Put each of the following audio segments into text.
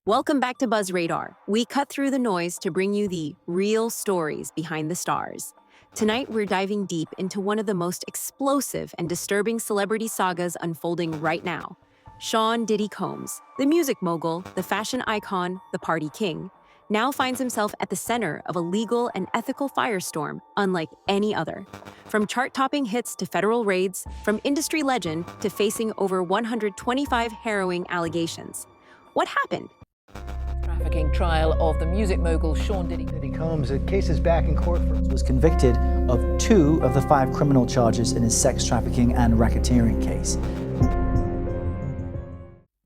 Welcome back to BuzzRadar. We cut through the noise to bring you the real stories behind the stars. Tonight, we're diving deep into one of the most explosive and disturbing celebrity sagas unfolding right now. Sean Diddy Combs, the music mogul, the fashion icon, the party king, now finds himself at the center of a legal and ethical firestorm unlike any other. From chart-topping hits to federal raids, from industry legend to facing over 125 harrowing allegations. What happened? Trafficking trial of the music mogul Sean Diddy. Diddy Combs, the case is back in court for... Was convicted of 2 of the 5 criminal charges in his sex trafficking and racketeering case.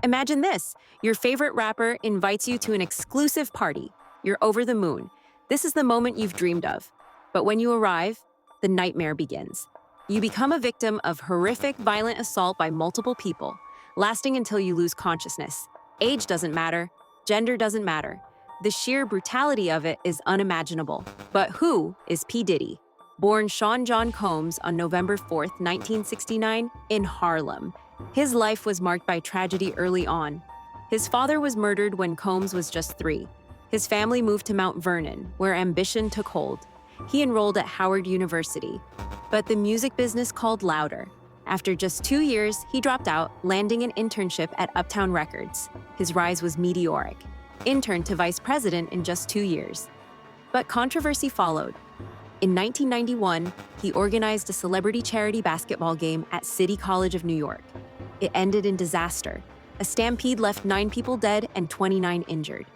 Imagine this. Your favorite rapper invites you to an exclusive party. You're over the moon. This is the moment you've dreamed of. But when you arrive, the nightmare begins. You become a victim of horrific, violent assault by multiple people, lasting until you lose consciousness. Age doesn't matter. Gender doesn't matter. The sheer brutality of it is unimaginable. But who is P. Diddy? Born Sean John Combs on November 4, 1969, in Harlem. His life was marked by tragedy early on. His father was murdered when Combs was just 3. His family moved to Mount Vernon, where ambition took hold. He enrolled at Howard University. But the music business called louder. After just 2 years, he dropped out, landing an internship at Uptown Records. His rise was meteoric. Intern to vice president in just 2 years. But controversy followed. In 1991, he organized a celebrity charity basketball game at City College of New York. It ended in disaster. A stampede left 9 people dead and 29 injured.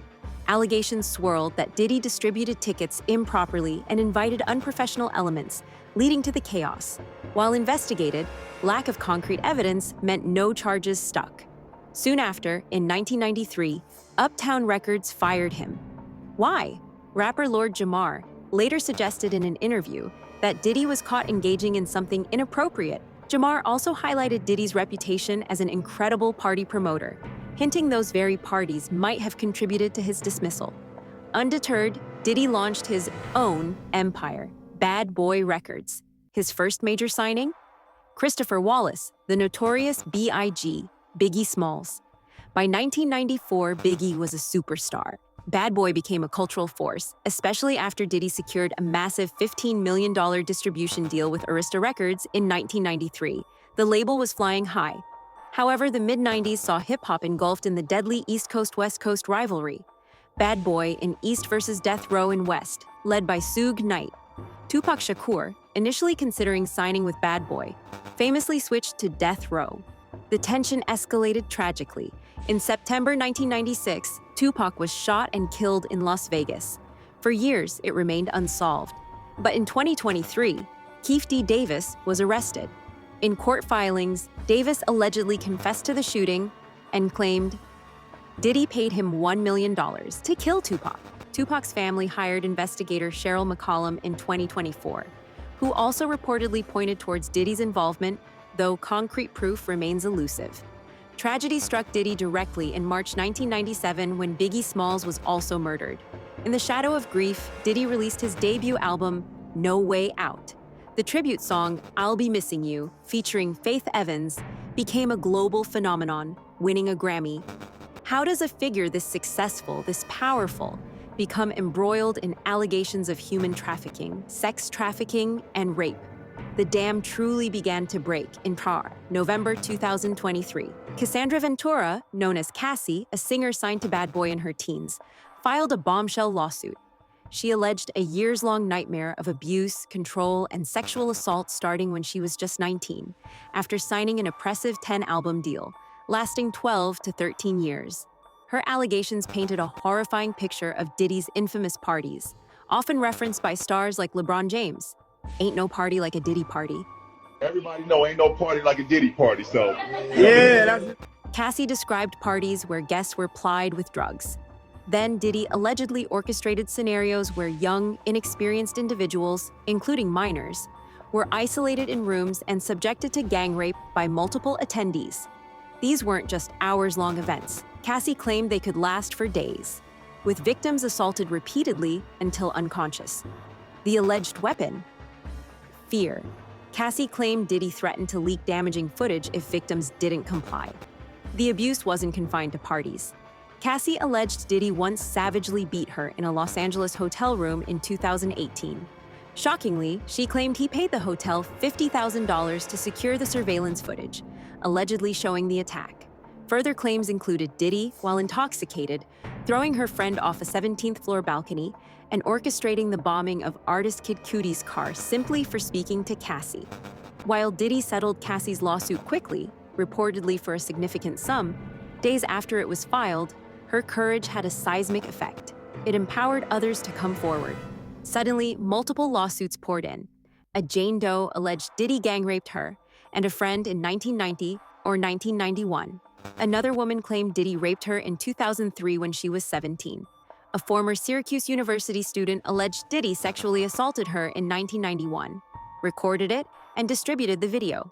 Allegations swirled that Diddy distributed tickets improperly and invited unprofessional elements, leading to the chaos. While investigated, lack of concrete evidence meant no charges stuck. Soon after, in 1993, Uptown Records fired him. Why? Rapper Lord Jamar later suggested in an interview that Diddy was caught engaging in something inappropriate. Jamar also highlighted Diddy's reputation as an incredible party promoter, hinting those very parties might have contributed to his dismissal. Undeterred, Diddy launched his own empire, Bad Boy Records. His first major signing? Christopher Wallace, the Notorious B.I.G, Biggie Smalls. By 1994, Biggie was a superstar. Bad Boy became a cultural force, especially after Diddy secured a massive $15 million distribution deal with Arista Records in 1993. The label was flying high. However, the mid-90s saw hip-hop engulfed in the deadly East Coast-West Coast rivalry. Bad Boy in East versus Death Row in West, led by Suge Knight. Tupac Shakur, initially considering signing with Bad Boy, famously switched to Death Row. The tension escalated tragically. In September 1996, Tupac was shot and killed in Las Vegas. For years, it remained unsolved. But in 2023, Keith D. Davis was arrested. In court filings, Davis allegedly confessed to the shooting and claimed Diddy paid him $1 million to kill Tupac. Tupac's family hired investigator Cheryl McCollum in 2024, who also reportedly pointed towards Diddy's involvement, though concrete proof remains elusive. Tragedy struck Diddy directly in March 1997 when Biggie Smalls was also murdered. In the shadow of grief, Diddy released his debut album, No Way Out. The tribute song, I'll Be Missing You, featuring Faith Evans, became a global phenomenon, winning a Grammy. How does a figure this successful, this powerful, become embroiled in allegations of human trafficking, sex trafficking, and rape? The dam truly began to break in November 2023. Cassandra Ventura, known as Cassie, a singer signed to Bad Boy in her teens, filed a bombshell lawsuit. She alleged a years-long nightmare of abuse, control, and sexual assault starting when she was just 19, after signing an oppressive 10-album deal, lasting 12 to 13 years. Her allegations painted a horrifying picture of Diddy's infamous parties, often referenced by stars like LeBron James. Ain't no party like a Diddy party. Everybody know ain't no party like a Diddy party, so. Yeah, Cassie described parties where guests were plied with drugs. Then Diddy allegedly orchestrated scenarios where young, inexperienced individuals, including minors, were isolated in rooms and subjected to gang rape by multiple attendees. These weren't just hours-long events. Cassie claimed they could last for days, with victims assaulted repeatedly until unconscious. The alleged weapon? Fear. Cassie claimed Diddy threatened to leak damaging footage if victims didn't comply. The abuse wasn't confined to parties. Cassie alleged Diddy once savagely beat her in a Los Angeles hotel room in 2018. Shockingly, she claimed he paid the hotel $50,000 to secure the surveillance footage, allegedly showing the attack. Further claims included Diddy, while intoxicated, throwing her friend off a 17th floor balcony and orchestrating the bombing of artist Kid Cudi's car simply for speaking to Cassie. While Diddy settled Cassie's lawsuit quickly, reportedly for a significant sum, days after it was filed, her courage had a seismic effect. It empowered others to come forward. Suddenly, multiple lawsuits poured in. A Jane Doe alleged Diddy gang raped her, and a friend in 1990 or 1991. Another woman claimed Diddy raped her in 2003 when she was 17. A former Syracuse University student alleged Diddy sexually assaulted her in 1991, recorded it, and distributed the video.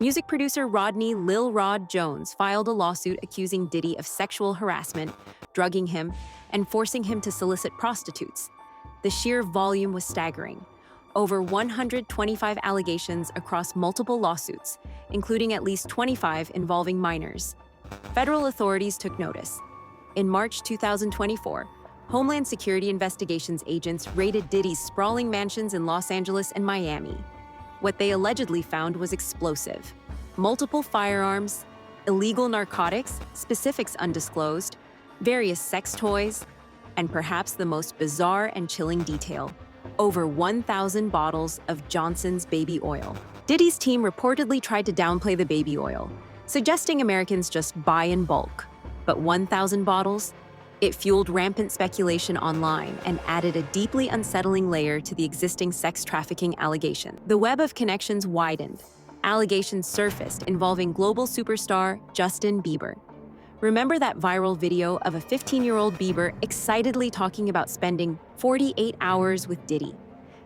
Music producer Rodney Lil Rod Jones filed a lawsuit accusing Diddy of sexual harassment, drugging him, and forcing him to solicit prostitutes. The sheer volume was staggering. Over 125 allegations across multiple lawsuits, including at least 25 involving minors. Federal authorities took notice. In March 2024, Homeland Security investigations agents raided Diddy's sprawling mansions in Los Angeles and Miami. What they allegedly found was explosive. Multiple firearms, illegal narcotics, specifics undisclosed, various sex toys, and perhaps the most bizarre and chilling detail, over 1,000 bottles of Johnson's baby oil. Diddy's team reportedly tried to downplay the baby oil, suggesting Americans just buy in bulk. But 1,000 bottles? It fueled rampant speculation online and added a deeply unsettling layer to the existing sex trafficking allegation. The web of connections widened. Allegations surfaced involving global superstar Justin Bieber. Remember that viral video of a 15-year-old Bieber excitedly talking about spending 48 hours with Diddy?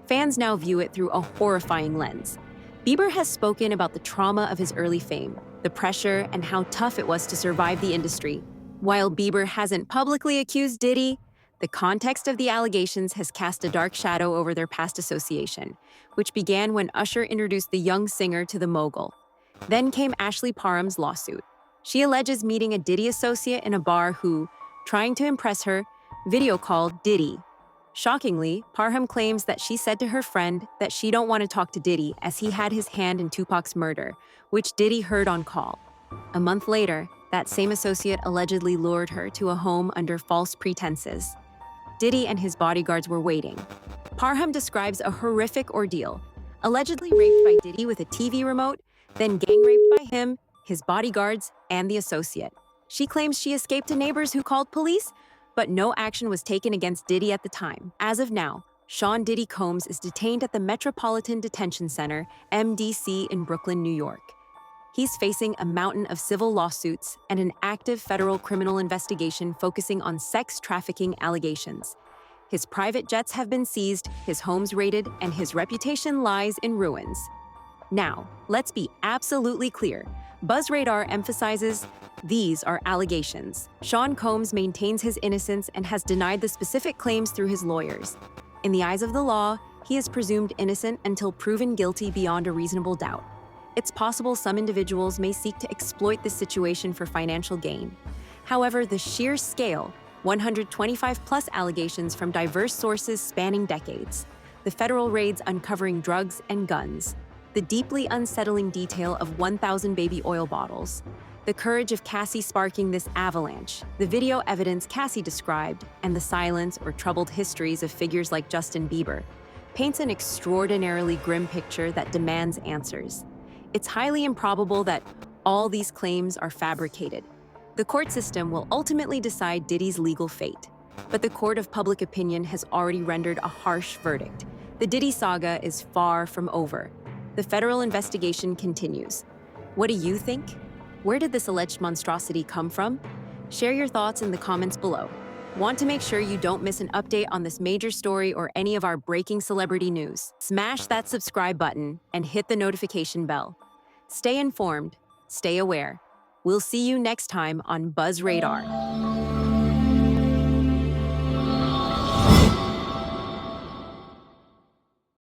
Fans now view it through a horrifying lens. Bieber has spoken about the trauma of his early fame, the pressure, and how tough it was to survive the industry. While Bieber hasn't publicly accused Diddy, the context of the allegations has cast a dark shadow over their past association, which began when Usher introduced the young singer to the mogul. Then came Ashley Parham's lawsuit. She alleges meeting a Diddy associate in a bar who, trying to impress her, video called Diddy. Shockingly, Parham claims that she said to her friend that she don't want to talk to Diddy as he had his hand in Tupac's murder, which Diddy heard on call. A month later, that same associate allegedly lured her to a home under false pretenses. Diddy and his bodyguards were waiting. Parham describes a horrific ordeal, allegedly raped by Diddy with a TV remote, then gang raped by him, his bodyguards, and the associate. She claims she escaped to neighbors who called police, but no action was taken against Diddy at the time. As of now, Sean Diddy Combs is detained at the Metropolitan Detention Center, MDC, in Brooklyn, New York. He's facing a mountain of civil lawsuits and an active federal criminal investigation focusing on sex trafficking allegations. His private jets have been seized, his homes raided, and his reputation lies in ruins. Now, let's be absolutely clear. BuzzRadar emphasizes these are allegations. Sean Combs maintains his innocence and has denied the specific claims through his lawyers. In the eyes of the law, he is presumed innocent until proven guilty beyond a reasonable doubt. It's possible some individuals may seek to exploit this situation for financial gain. However, the sheer scale, 125-plus allegations from diverse sources spanning decades, the federal raids uncovering drugs and guns, the deeply unsettling detail of 1,000 baby oil bottles, the courage of Cassie sparking this avalanche, the video evidence Cassie described, and the silence or troubled histories of figures like Justin Bieber, paints an extraordinarily grim picture that demands answers. It's highly improbable that all these claims are fabricated. The court system will ultimately decide Diddy's legal fate, but the court of public opinion has already rendered a harsh verdict. The Diddy saga is far from over. The federal investigation continues. What do you think? Where did this alleged monstrosity come from? Share your thoughts in the comments below. Want to make sure you don't miss an update on this major story or any of our breaking celebrity news? Smash that subscribe button and hit the notification bell. Stay informed, stay aware. We'll see you next time on BuzzRadar.